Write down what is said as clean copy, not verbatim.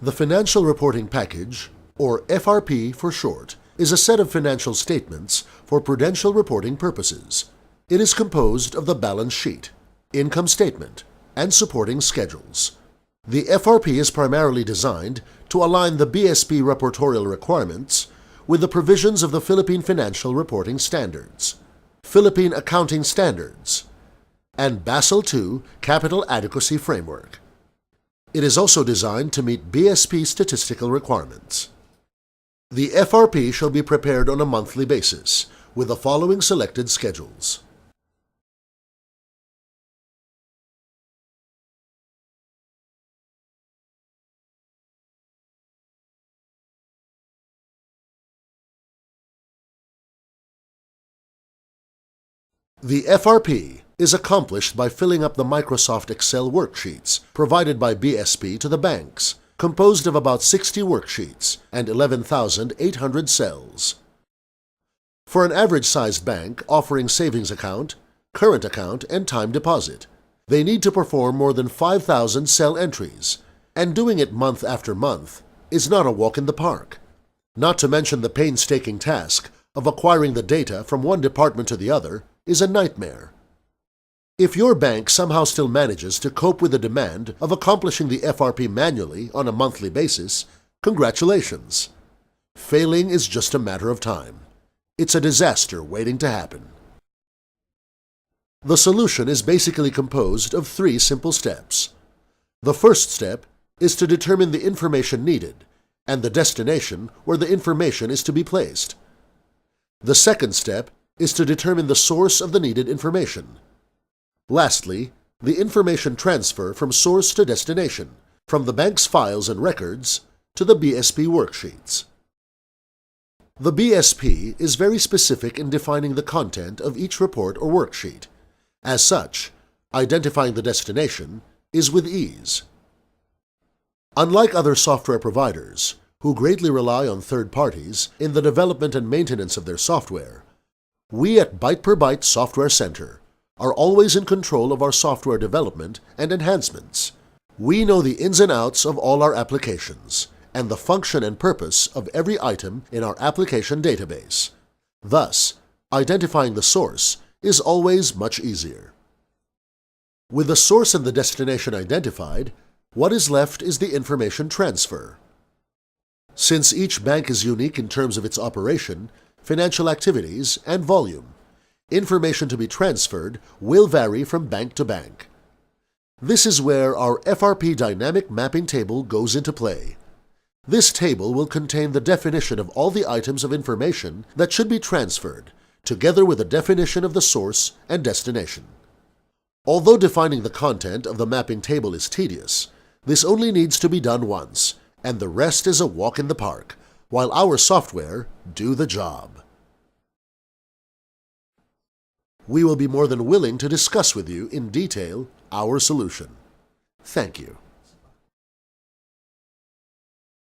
The Financial Reporting Package, or FRP for short, is a set of financial statements for prudential reporting purposes. It is composed of the balance sheet, income statement, and supporting schedules. The FRP is primarily designed to align the BSP reportorial requirements with the provisions of the Philippine Financial Reporting Standards, Philippine Accounting Standards, and Basel II Capital Adequacy Framework. It is also designed to meet BSP statistical requirements. The FRP shall be prepared on a monthly basis with the following selected schedules. The FRP is accomplished by filling up the Microsoft Excel worksheets provided by BSP to the banks, composed of about 60 worksheets and 11,800 cells. For an average-sized bank offering savings account, current account, and time deposit, they need to perform more than 5,000 cell entries, and doing it month after month is not a walk in the park. Not to mention the painstaking task of acquiring the data from one department to the other is a nightmare. If your bank somehow still manages to cope with the demand of accomplishing the FRP manually on a monthly basis, congratulations. Failing is just a matter of time. It's a disaster waiting to happen. The solution is basically composed of 3 simple steps. The first step is to determine the information needed and the destination where the information is to be placed. The second step is to determine the source of the needed information. Lastly, the information transfer from source to destination, from the bank's files and records to the BSP worksheets. The BSP is very specific in defining the content of each report or worksheet. As such, identifying the destination is with ease. Unlike other software providers, who greatly rely on third parties in the development and maintenance of their software, we at Byte per Byte Software Center are always in control of our software development and enhancements. We know the ins and outs of all our applications and the function and purpose of every item in our application database. Thus, identifying the source is always much easier. With the source and the destination identified, what is left is the information transfer. Since each bank is unique in terms of its operation, financial activities, and volume, information to be transferred will vary from bank to bank. This is where our FRP dynamic mapping table goes into play. This table will contain the definition of all the items of information that should be transferred, together with a definition of the source and destination. Although defining the content of the mapping table is tedious, this only needs to be done once, and the rest is a walk in the park, while our software do the job. We will be more than willing to discuss with you in detail our solution. Thank you.